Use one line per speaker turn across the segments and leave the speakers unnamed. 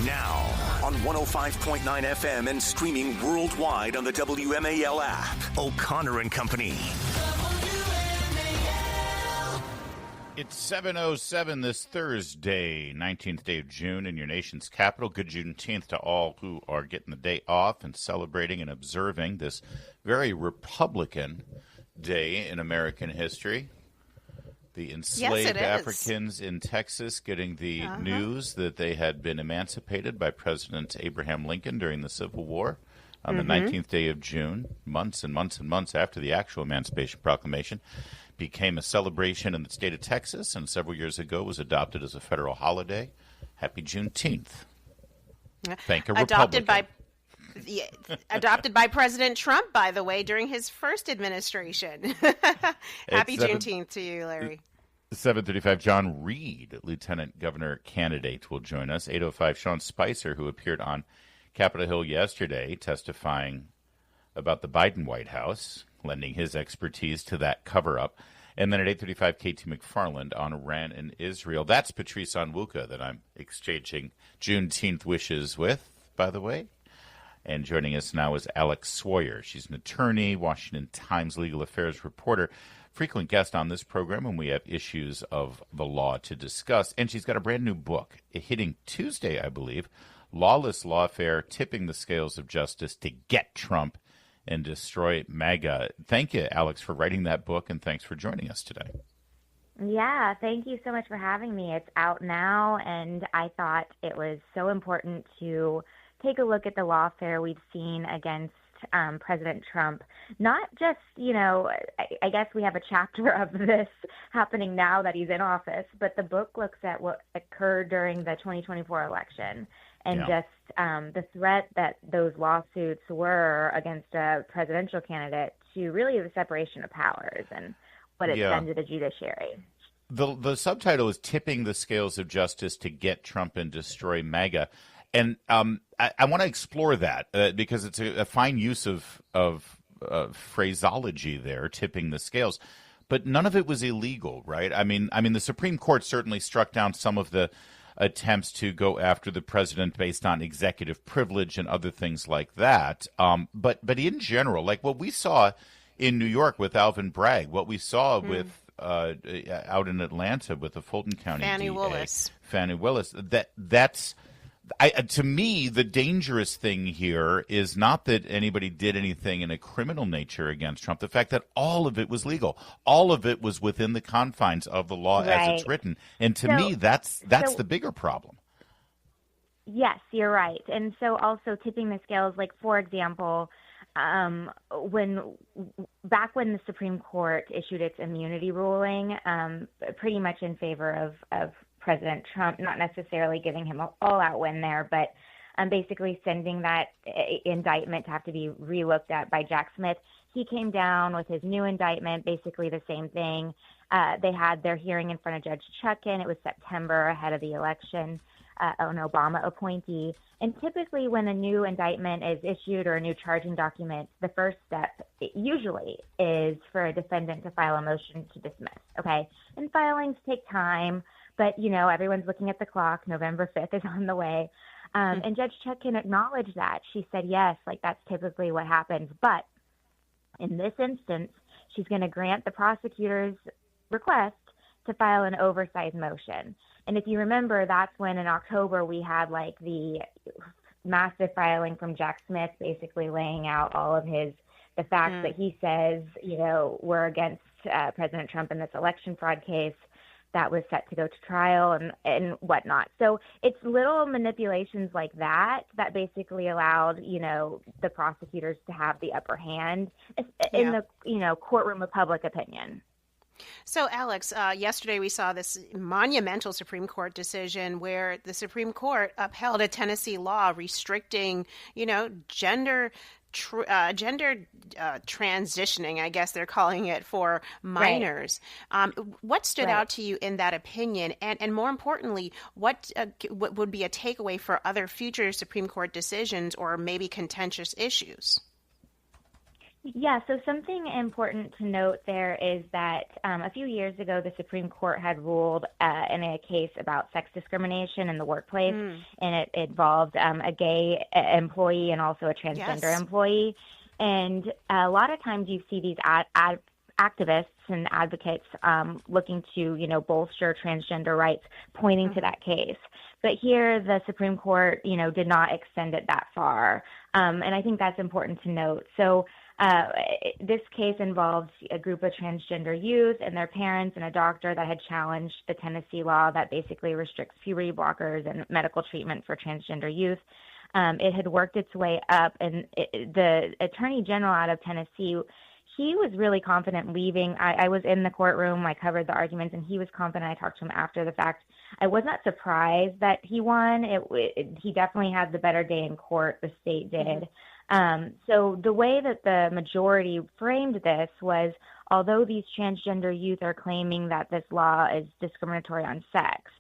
Now on 105.9 FM and streaming worldwide on the WMAL app. O'Connor and Company.
It's 7:07 this Thursday, 19th day of June in your nation's capital. Good Juneteenth to all who are getting the day off and celebrating and observing this very Republican day in American history. The enslaved Africans in Texas getting the news that they had been emancipated by President Abraham Lincoln during the Civil War on the 19th day of June, months and months and months after the actual Emancipation Proclamation, became a celebration in the state of Texas, and several years ago was adopted as a federal holiday. Happy Juneteenth. Thank a Republican.
Adopted by President Trump, by the way, during his first administration. Happy Juneteenth to you, Larry.
7:35, John Reid, Lieutenant Governor candidate, will join us. 8:05, Sean Spicer, who appeared on Capitol Hill yesterday testifying about the Biden White House, lending his expertise to that cover-up. And then at 8:35, Katie McFarland on Iran and Israel. That's Patrice Onwuka that I'm exchanging Juneteenth wishes with, by the way. And joining us now is Alex Swoyer. She's an attorney, Washington Times legal affairs reporter, frequent guest on this program when we have issues of the law to discuss. And she's got a brand new book hitting Tuesday, I believe, Lawless Lawfare, Tipping the Scales of Justice to Get Trump and Destroy MAGA. Thank you, Alex, for writing that book, and thanks for joining us today.
Yeah, thank you so much for having me. It's out now, and I thought it was so important to take a look at the lawfare we've seen against President Trump. Not just, I guess we have a chapter of this happening now that he's in office, but the book looks at what occurred during the 2024 election and just the threat that those lawsuits were against a presidential candidate to really the separation of powers and what it's done to the judiciary.
The subtitle is Tipping the Scales of Justice to Get Trump and Destroy MAGA. And I want to explore that because it's a fine use of phraseology there, tipping the scales. But none of it was illegal, right? I mean, the Supreme Court certainly struck down some of the attempts to go after the president based on executive privilege and other things like that. But in general, like what we saw in New York with Alvin Bragg, what we saw with out in Atlanta with the Fulton County DA, Fannie Willis, that's. To me, the dangerous thing here is not that anybody did anything in a criminal nature against Trump. The fact that all of it was legal, all of it was within the confines of the law as it's written. And to me, that's the bigger problem.
Yes, you're right. And so also tipping the scales, like, for example, when the Supreme Court issued its immunity ruling, pretty much in favor of President Trump, not necessarily giving him an all-out win there, but basically sending that indictment to have to be relooked at by Jack Smith. He came down with his new indictment, basically the same thing. They had their hearing in front of Judge Chutkan. It was September ahead of the election, an Obama appointee. And typically when a new indictment is issued or a new charging document, the first step usually is for a defendant to file a motion to dismiss, okay? And filings take time. But, everyone's looking at the clock. November 5th is on the way. And Judge Chutkan acknowledged that. She said, yes, that's typically what happens. But in this instance, she's going to grant the prosecutor's request to file an oversized motion. And if you remember, that's when in October we had the massive filing from Jack Smith, basically laying out all of the facts that he says, were against President Trump in this election fraud case that was set to go to trial and whatnot. So it's little manipulations like that basically allowed, the prosecutors to have the upper hand in the, courtroom of public opinion.
So, Alex, yesterday we saw this monumental Supreme Court decision where the Supreme Court upheld a Tennessee law restricting, gender transitioning, I guess they're calling it, for minors. Right. What stood out to you in that opinion? And more importantly, what would be a takeaway for other future Supreme Court decisions or maybe contentious issues?
Yeah, so something important to note there is that a few years ago, the Supreme Court had ruled in a case about sex discrimination in the workplace, and it involved a gay employee and also a transgender employee. And a lot of times you see these activists and advocates looking to, bolster transgender rights, pointing to that case. But here, the Supreme Court, did not extend it that far. And I think that's important to note. So this case involves a group of transgender youth and their parents and a doctor that had challenged the Tennessee law that basically restricts puberty blockers and medical treatment for transgender youth. It had worked its way up, and the Attorney General out of Tennessee, he was really confident leaving. I was in the courtroom. I covered the arguments, and he was confident. I talked to him after the fact. I was not surprised that he won. He definitely had the better day in court. The state did. So the way that the majority framed this was, although these transgender youth are claiming that this law is discriminatory on sex,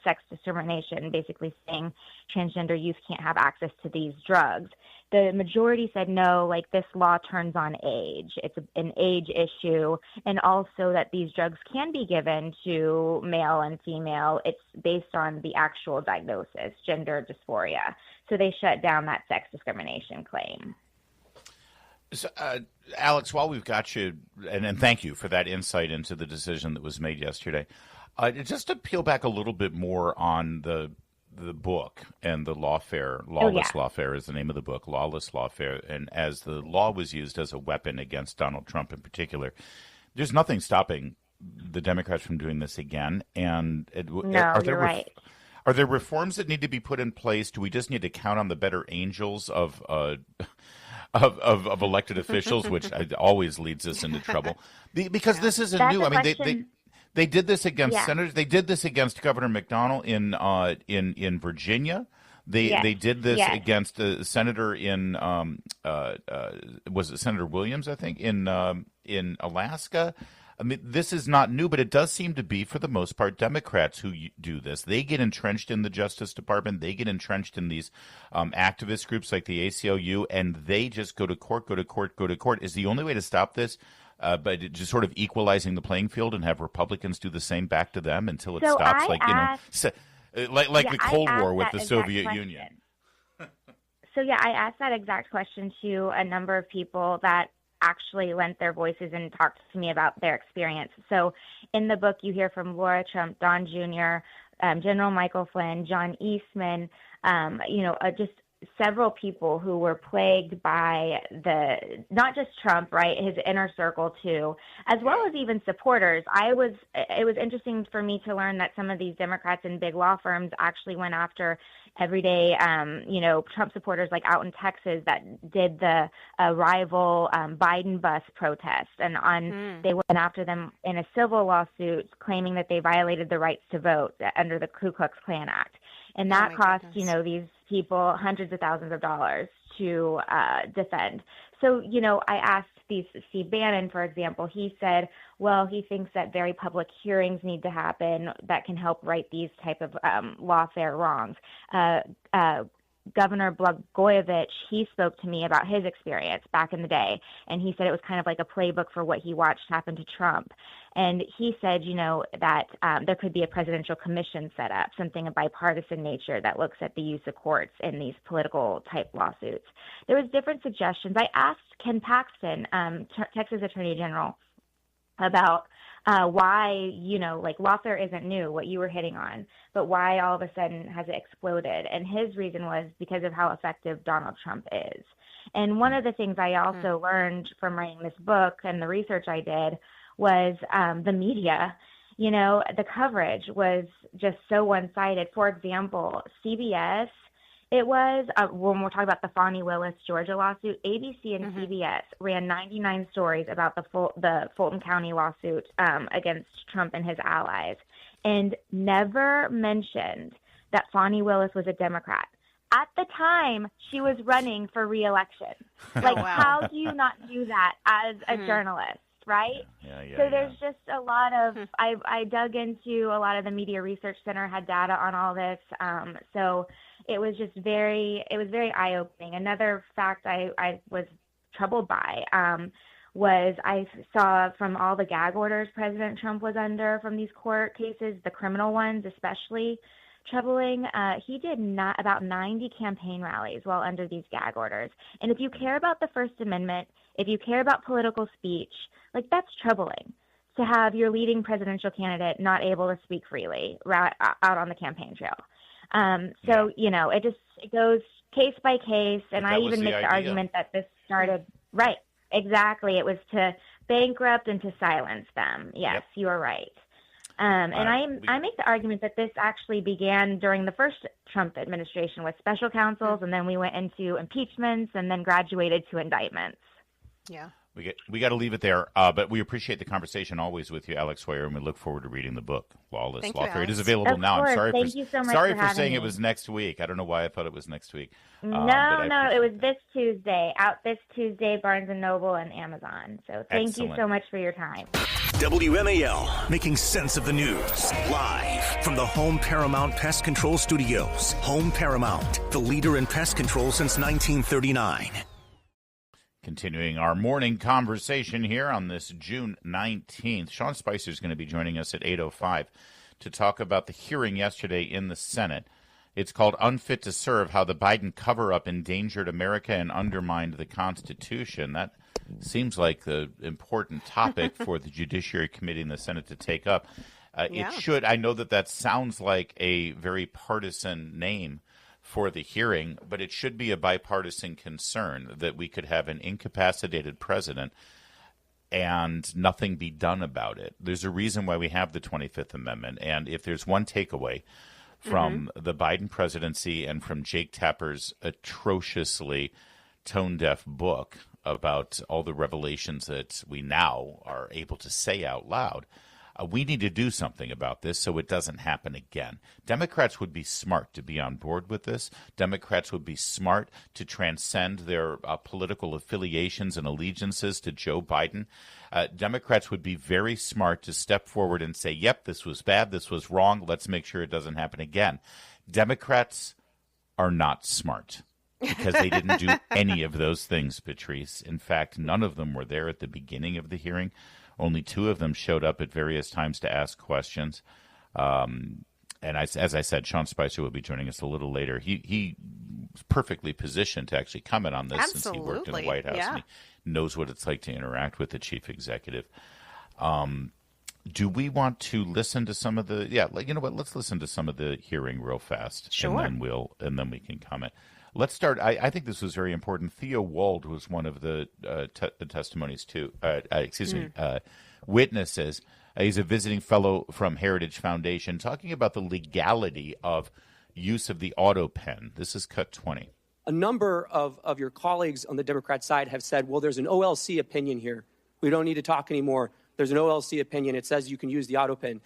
sex discrimination, basically saying transgender youth can't have access to these drugs, the majority said no, like this law turns on age. It's an age issue, and also that these drugs can be given to male and female. It's based on the actual diagnosis, gender dysphoria. So they shut down that sex discrimination claim.
So, Alex, while we've got you, and thank you for that insight into the decision that was made yesterday, just to peel back a little bit more on the book and the lawfare. Lawless Lawfare is the name of the book, Lawless Lawfare. And as the law was used as a weapon against Donald Trump in particular, there's nothing stopping the Democrats from doing this again. And
you're right.
Are there reforms that need to be put in place? Do we just need to count on the better angels of elected officials, which always leads us into trouble? Because this isn't
That's
new. I mean,
question.
They did this against senators. They did this against Governor McDonnell in Virginia. They did this against a senator in was it Senator Williams, I think, in Alaska. I mean, this is not new, but it does seem to be, for the most part, Democrats who do this. They get entrenched in the Justice Department. They get entrenched in these activist groups like the ACLU, and they just go to court, go to court, go to court. Is the only way to stop this but just sort of equalizing the playing field and have Republicans do the same back to them until it stops, like the Cold War with the Soviet Union?
So, I asked that exact question to a number of people that actually lent their voices and talked to me about their experience. So in the book, you hear from Laura Trump, Don Jr., General Michael Flynn, John Eastman, just several people who were plagued by not just Trump, right, his inner circle too, as well as even supporters. It was interesting for me to learn that some of these Democrats in big law firms actually went after everyday, Trump supporters, like out in Texas, that did the rival Biden bus protest, and they went after them in a civil lawsuit, claiming that they violated the rights to vote under the Ku Klux Klan Act, and that cost these people hundreds of thousands of dollars to defend. So, I asked Steve Bannon, for example. He said, well, he thinks that very public hearings need to happen that can help right these type of lawfare wrongs. Governor Blagojevich, he spoke to me about his experience back in the day, and he said it was kind of like a playbook for what he watched happen to Trump. And he said, that there could be a presidential commission set up, something of bipartisan nature that looks at the use of courts in these political type lawsuits. There was different suggestions. I asked Ken Paxton, Texas Attorney General, about why, lawfare isn't new, what you were hitting on, but why all of a sudden has it exploded? And his reason was because of how effective Donald Trump is. And one of the things I also learned from writing this book and the research I did was the media. The coverage was just so one-sided. For example, CBS, it was, when we're talking about the Fani Willis, Georgia lawsuit, ABC and CBS ran 99 stories about the Fulton County lawsuit against Trump and his allies, and never mentioned that Fani Willis was a Democrat. At the time, she was running for re-election. How do you not do that as a journalist? Right? So there's just a lot of, I dug into a lot of the Media Research Center had data on all this. So it was just very eye-opening. Another fact I was troubled by was I saw from all the gag orders President Trump was under from these court cases, the criminal ones especially troubling. He did not about 90 campaign rallies while under these gag orders. And if you care about the First Amendment, if you care about political speech, like that's troubling to have your leading presidential candidate not able to speak freely out on the campaign trail. So, you know, it goes case by case. And I even make the argument that this started, right, exactly. It was to bankrupt and to silence them. Yes, you are right. And I make the argument that this actually began during the first Trump administration with special counsels, and then we went into impeachments and then graduated to indictments.
Yeah.
We got to leave it there, but we appreciate the conversation always with you, Alex Swoyer, and we look forward to reading the book, Lawless Lawfare. It is available now. I'm sorry for saying it was next week. I don't know why I thought it was next week.
No, it was this Tuesday. Out this Tuesday, Barnes & Noble and Amazon. So thank you so much for your time.
WMAL, making sense of the news. Live from the Home Paramount Pest Control Studios. Home Paramount, the leader in pest control since 1939.
Continuing our morning conversation here on this June 19th, Sean Spicer is going to be joining us at 8:05 to talk about the hearing yesterday in the Senate. It's called Unfit to Serve, How the Biden Cover-Up Endangered America and Undermined the Constitution. That seems like the important topic for the Judiciary Committee in the Senate to take up. It should. I know that sounds like a very partisan name for the hearing, but it should be a bipartisan concern that we could have an incapacitated president and nothing be done about it. There's a reason why we have the 25th Amendment, and if there's one takeaway from the Biden presidency and from Jake Tapper's atrociously tone-deaf book about all the revelations that we now are able to say out loud, we need to do something about this so it doesn't happen again. Democrats would be smart to be on board with this. Democrats would be smart to transcend their political affiliations and allegiances to Joe Biden. Democrats would be very smart to step forward and say, yep, this was bad, this was wrong, let's make sure it doesn't happen again. Democrats are not smart because they didn't do any of those things, Patrice. In fact, none of them were there at the beginning of the hearing. Only two of them showed up at various times to ask questions. And as I said, Sean Spicer will be joining us a little later. He's perfectly positioned to actually comment on this since he worked in the White House and he knows what it's like to interact with the chief executive. Do we want to listen to some of the? Yeah, you know what? Let's listen to some of the hearing real fast,
sure,
and then we can comment. Let's start. I think this was very important. Theo Wald was one of the testimonies too. Witnesses. He's a visiting fellow from Heritage Foundation, talking about the legality of use of the auto pen. This is cut 20.
A number of your colleagues on the Democrat side have said, well, there's an OLC opinion here. We don't need to talk anymore. There's an OLC opinion. It says you can use the auto pen.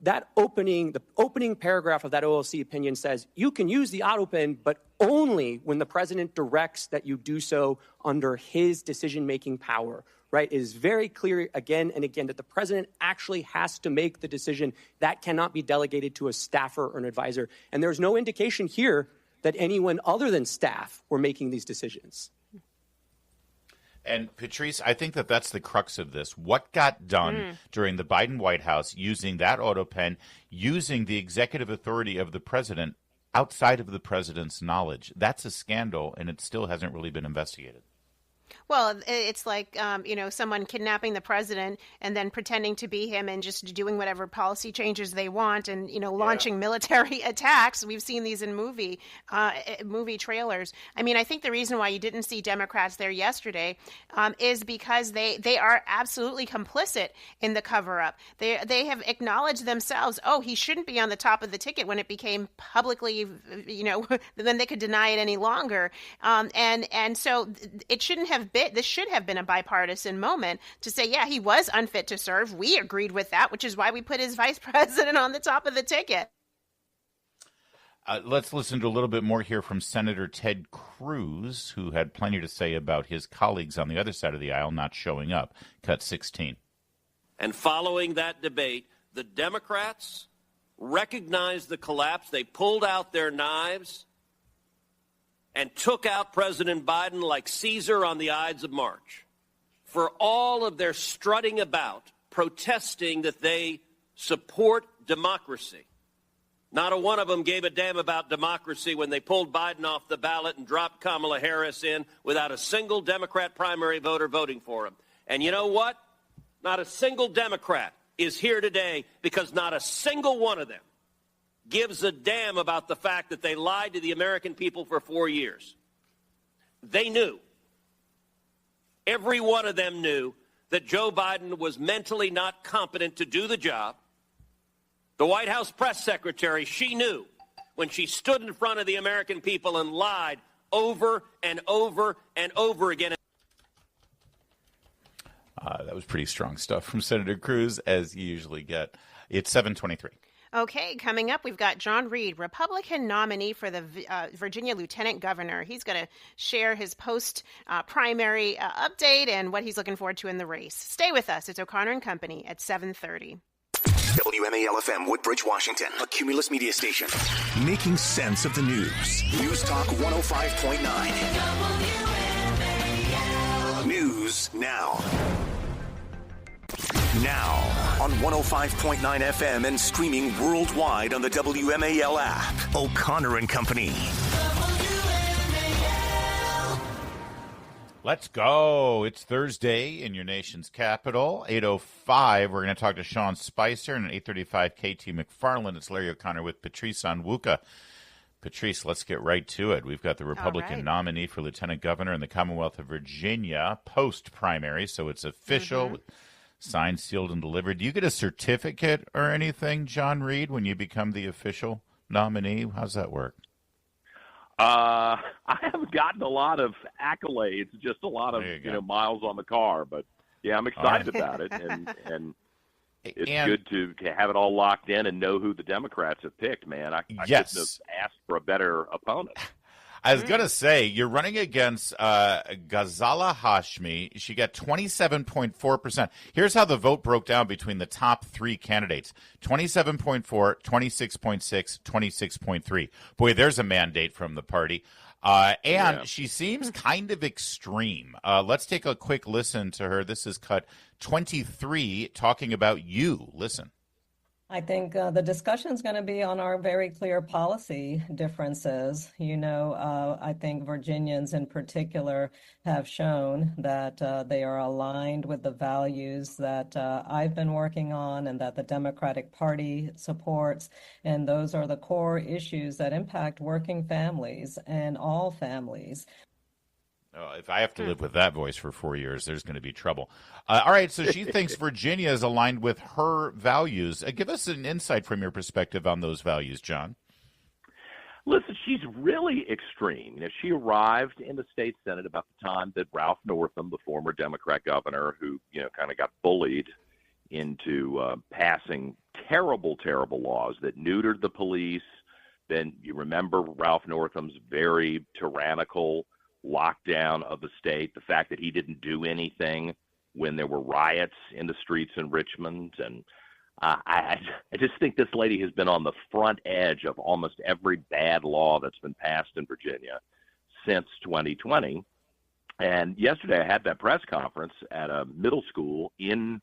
The opening paragraph of that OLC opinion says you can use the auto pen, but only when the president directs that you do so under his decision-making power, right? It is very clear again and again that the president actually has to make the decision. That cannot be delegated to a staffer or an advisor. And there's no indication here that anyone other than staff were making these decisions.
And Patrice, I think that's the crux of this. What got done during the Biden White House using that auto pen, using the executive authority of the president outside of the president's knowledge? That's a scandal, and it still hasn't really been investigated.
Well, it's like, someone kidnapping the president and then pretending to be him and just doing whatever policy changes they want and, launching military attacks. We've seen these in movie trailers. I mean, I think the reason why you didn't see Democrats there yesterday is because they are absolutely complicit in the cover-up. They have acknowledged themselves, he shouldn't be on the top of the ticket when it became publicly, then they could deny it any longer. And so it shouldn't have been. This should have been a bipartisan moment to say, yeah, he was unfit to serve. We agreed with that, which is why we put his vice president on the top of the ticket.
Let's listen to a little bit more here from Senator Ted Cruz, who had plenty to say about his colleagues on the other side of the aisle not showing up. Cut 16.
And following that debate, the Democrats recognized the collapse. They pulled out their knives. and took out President Biden like Caesar on the Ides of March. For all of their strutting about, protesting that they support democracy, not a one of them gave a damn about democracy when they pulled Biden off the ballot and dropped Kamala Harris in without a single Democrat primary voter voting for him. And you know what? Not a single Democrat is here today because not a single one of them gives a damn about the fact that they lied to the American people for 4 years. They knew. Every one of them knew that Joe Biden was mentally not competent to do the job. The White House press secretary, she knew when she stood in front of the American people and lied over and over and over again.
That was pretty strong stuff from Senator Cruz, as you usually get. It's 7:23.
Okay, coming up, we've got John Reid, Republican nominee for the Virginia Lieutenant Governor. He's going to share his post-primary update and what he's looking forward to in the race. Stay with us. It's O'Connor and Company at 7:30.
WMAL-FM, Woodbridge, Washington, a Cumulus media station. Making sense of the news. News Talk 105.9. WMAL. News now. Now, on 105.9 FM and streaming worldwide on the WMAL app. O'Connor and Company.
Let's go. It's Thursday in your nation's capital, 8:05. We're going to talk to Sean Spicer, and at 8:35, KT McFarland. It's Larry O'Connor with Patrice Onwuka. Patrice, let's get right to it. We've got the Republican nominee for Lieutenant Governor in the Commonwealth of Virginia post-primary, so it's official, signed, sealed, and delivered. Do you get a certificate or anything, John Reid, when you become the official nominee? How's that work?
I haven't gotten a lot of accolades, just a lot of miles on the car. But yeah, I'm excited about it, and it's good to have it all locked in and know who the Democrats have picked. Man, I couldn't have asked for a better opponent.
I was going to say, you're running against Ghazala Hashmi. She got 27.4%. Here's how the vote broke down between the top three candidates. 27.4, 26.6, 26.3. Boy, there's a mandate from the party. She seems kind of extreme. Let's take a quick listen to her. This is cut 23, talking about you. Listen.
I think the discussion is going to be on our very clear policy differences. I think Virginians in particular have shown that they are aligned with the values that I've been working on and that the Democratic Party supports. And those are the core issues that impact working families and all families.
If I have to live with that voice for 4 years, there's going to be trouble. All right, so she thinks Virginia is aligned with her values. Give us an insight from your perspective on those values, John.
Listen, she's really extreme. She arrived in the state Senate about the time that Ralph Northam, the former Democrat governor, who kind of got bullied into passing terrible, terrible laws that neutered the police. Then you remember Ralph Northam's very tyrannical lockdown of the state, the fact that he didn't do anything when there were riots in the streets in Richmond. And I just think this lady has been on the front edge of almost every bad law that's been passed in Virginia since 2020. And yesterday I had that press conference at a middle school in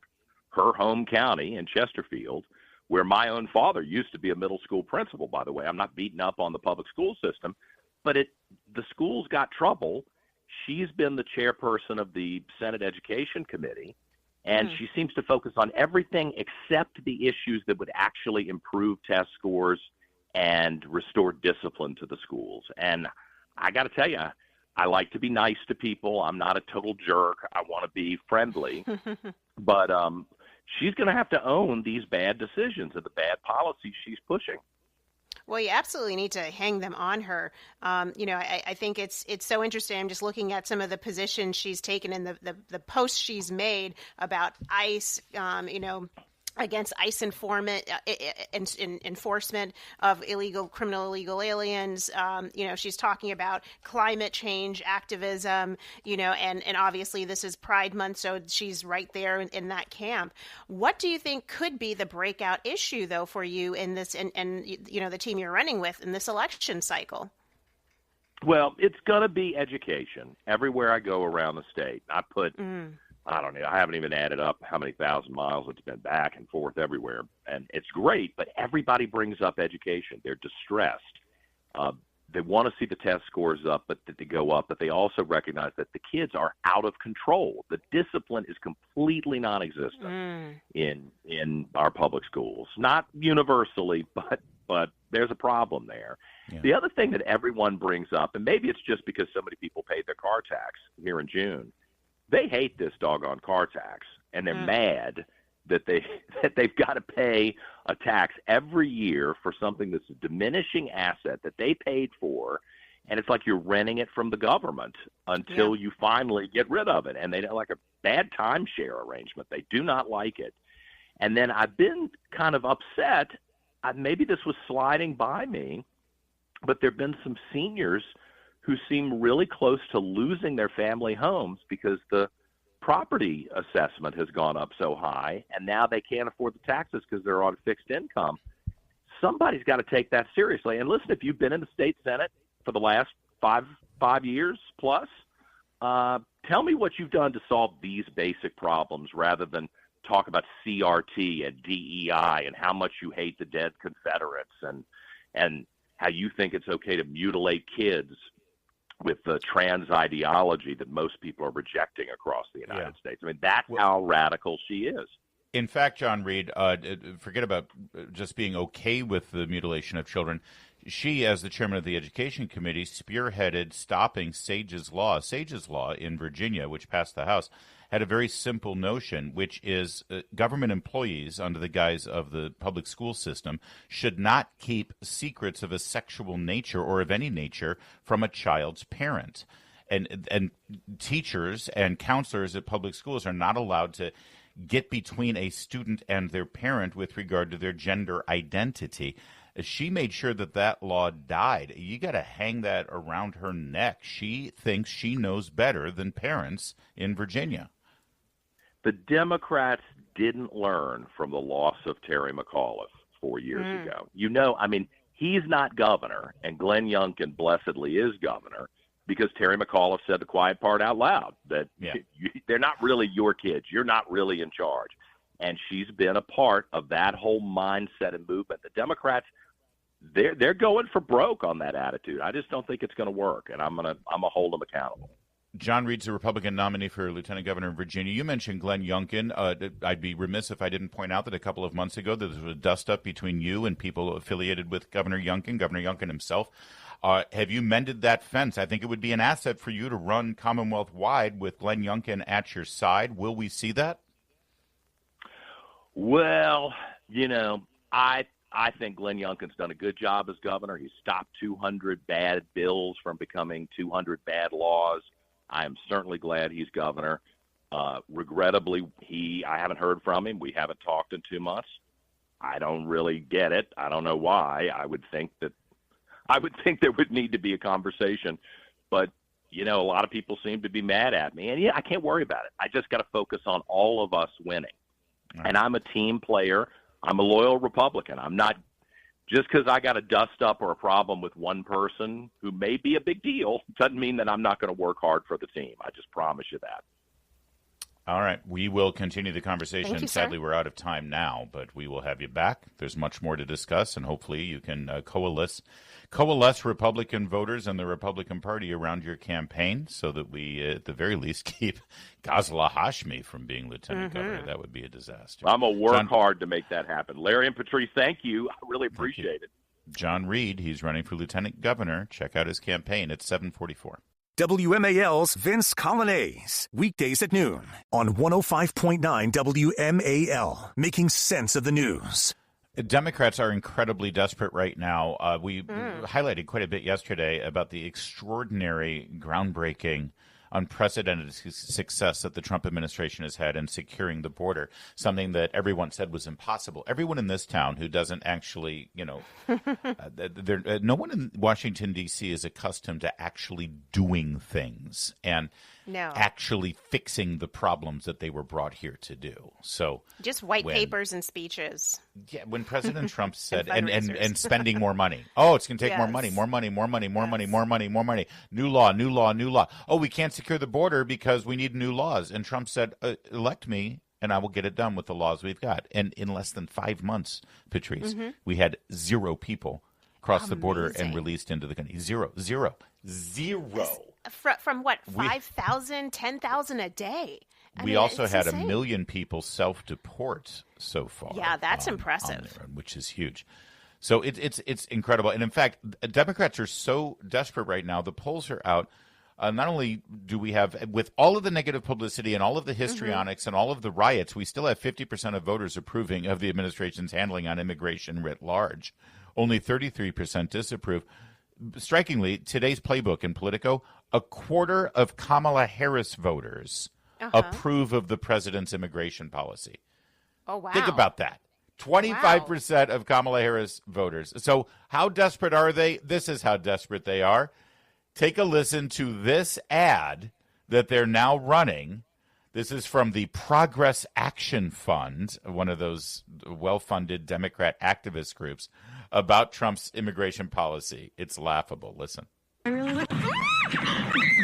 her home county in Chesterfield, where my own father used to be a middle school principal, by the way. I'm not beating up on the public school system, but the school's got trouble. She's been the chairperson of the Senate Education Committee, and she seems to focus on everything except the issues that would actually improve test scores and restore discipline to the schools. And I got to tell you, I like to be nice to people. I'm not a total jerk. I want to be friendly. But she's going to have to own these bad decisions and the bad policies she's pushing.
Well, you absolutely need to hang them on her. I think it's so interesting. I'm just looking at some of the positions she's taken and the posts she's made about ICE, against ICE enforcement of criminal illegal aliens. She's talking about climate change activism, and obviously this is Pride Month, so she's right there in that camp. What do you think could be the breakout issue, though, for you in this and the team you're running with in this election cycle?
Well, it's going to be education everywhere I go around the state. I put, I don't know, I haven't even added up how many thousand miles it's been back and forth everywhere. And it's great, but everybody brings up education. They're distressed. They want to see the test scores up, but that they go up, but they also recognize that the kids are out of control. The discipline is completely non-existent in our public schools. Not universally, but there's a problem there. Yeah. The other thing that everyone brings up, and maybe it's just because so many people paid their car tax here in June, they hate this doggone car tax, and they're mad that they've got to pay a tax every year for something that's a diminishing asset that they paid for, and it's like you're renting it from the government until you finally get rid of it. And they don't like a bad timeshare arrangement. They do not like it. And then I've been kind of upset. Maybe this was sliding by me, but there have been some seniors who seem really close to losing their family homes because the property assessment has gone up so high, and now they can't afford the taxes because they're on fixed income. Somebody's got to take that seriously. And listen, if you've been in the state Senate for the last five years plus, tell me what you've done to solve these basic problems rather than talk about CRT and DEI and how much you hate the dead Confederates and how you think it's okay to mutilate kids with the trans ideology that most people are rejecting across the United States. I mean, that's how radical she is.
In fact, John Reid, forget about just being okay with the mutilation of children. She, as the chairman of the Education Committee, spearheaded stopping Sage's Law. Sage's Law in Virginia, which passed the House, had a very simple notion, which is government employees under the guise of the public school system should not keep secrets of a sexual nature or of any nature from a child's parent. And teachers and counselors at public schools are not allowed to get between a student and their parent with regard to their gender identity. She made sure that that law died. You got to hang that around her neck. She thinks she knows better than parents in Virginia.
The Democrats didn't learn from the loss of Terry McAuliffe 4 years ago. You know, I mean, he's not governor, and Glenn Youngkin blessedly is governor because Terry McAuliffe said the quiet part out loud, that they're not really your kids. You're not really in charge. And she's been a part of that whole mindset and movement. The Democrats, they're going for broke on that attitude. I just don't think it's going to work, and I'm gonna hold them accountable.
John Reid's the Republican nominee for Lieutenant Governor in Virginia. You mentioned Glenn Youngkin. I'd be remiss if I didn't point out that a couple of months ago there was a dust-up between you and people affiliated with Governor Youngkin himself. Have you mended that fence? I think it would be an asset for you to run Commonwealth-wide with Glenn Youngkin at your side. Will we see that?
Well, you know, I think Glenn Youngkin's done a good job as governor. He stopped 200 bad bills from becoming 200 bad laws. I am certainly glad he's governor. Regrettably, I haven't heard from him. We haven't talked in 2 months. I don't really get it. I don't know why. I would think there would need to be a conversation. But, you know, a lot of people seem to be mad at me. And, I can't worry about it. I just got to focus on all of us winning. Right. And I'm a team player. I'm a loyal Republican. I'm not just because I got a dust up or a problem with one person who may be a big deal doesn't mean that I'm not going to work hard for the team. I just promise you that.
All right. We will continue the conversation.
Thank you,
Sadly,
sir.
we're out of time now, but we will have you back. There's much more to discuss, and hopefully you can coalesce Republican voters and the Republican Party around your campaign so that we, at the very least, keep Ghazala Hashmi from being lieutenant governor. That would be a disaster.
I'm going to work hard to make that happen. Larry and Patrice, thank you. I really appreciate it.
John Reid, he's running for lieutenant governor. Check out his campaign at 744.
WMAL's Vince Colonnese, weekdays at noon on 105.9 WMAL, making sense of the news.
Democrats are incredibly desperate right now. We highlighted quite a bit yesterday about the extraordinary, groundbreaking unprecedented success that the Trump administration has had in securing the border, something that everyone said was impossible. Everyone in this town who doesn't actually, no one in Washington, D.C. is accustomed to actually doing things and actually fixing the problems that they were brought here to do. So
just white papers and speeches.
Yeah, when President Trump said, and spending more money. Oh, it's going to take more money. New law. Oh, we can't secure the border because we need new laws. And Trump said, elect me and I will get it done with the laws we've got. And in less than 5 months, Patrice, we had 0 people cross the border and released into the country. Zero.
From what, 5,000, 10,000 a day?
We also had insane. 1 million people self-deport so far.
Yeah, that's impressive.
Which is huge. So it's incredible. And in fact, Democrats are so desperate right now. The polls are out. Not only do we have, with all of the negative publicity and all of the histrionics and all of the riots, we still have 50% of voters approving of the administration's handling on immigration writ large. Only 33% disapprove. Strikingly, today's playbook in Politico, a quarter of Kamala Harris voters approve of the president's immigration policy.
Oh, wow.
Think about that. 25% of Kamala Harris voters. So how desperate are they? This is how desperate they are. Take a listen to this ad that they're now running. This is from the Progress Action Fund, one of those well-funded Democrat activist groups, about Trump's immigration policy. It's laughable. Listen.
What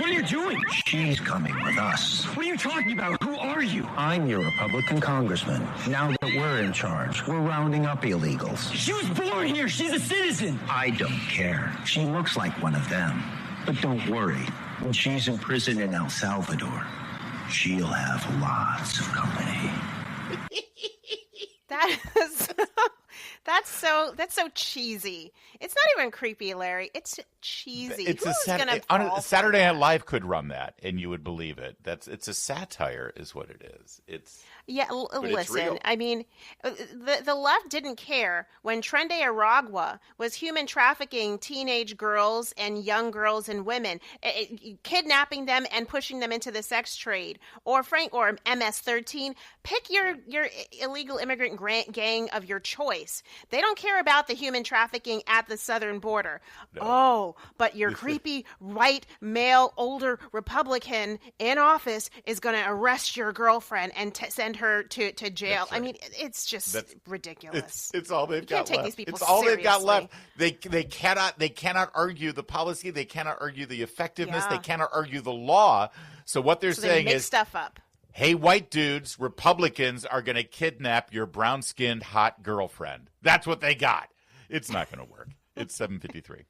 are you doing?
She's coming with us.
What are you talking about? Who are you?
I'm your Republican congressman. Now that we're in charge, we're rounding up illegals.
She was born here. She's a citizen.
I don't care. She looks like one of them. But don't worry. When she's in prison in El Salvador, she'll have lots of company.
That's so cheesy. It's not even creepy, Larry. It's cheesy.
Saturday Night Live could run that, and you would believe it. It's a satire, is what it is.
Listen. I mean, the left didn't care when Trende Aragua was human trafficking teenage girls and young girls and women, kidnapping them and pushing them into the sex trade, or MS-13. Pick your illegal immigrant gang of your choice. They don't care about the human trafficking at the southern border. No. Oh, but your creepy white male older Republican in office is going to arrest your girlfriend and send her to jail. Right. I mean, it's just ridiculous.
It's all they've got left.
You can't take these people
seriously. It's all they've got left. They cannot argue the policy. They cannot argue the effectiveness. Yeah. They cannot argue the law. So what they're saying
is
stuff up. Hey, white dudes, Republicans are going to kidnap your brown-skinned hot girlfriend. That's what they got. It's not going to work. It's 7:53.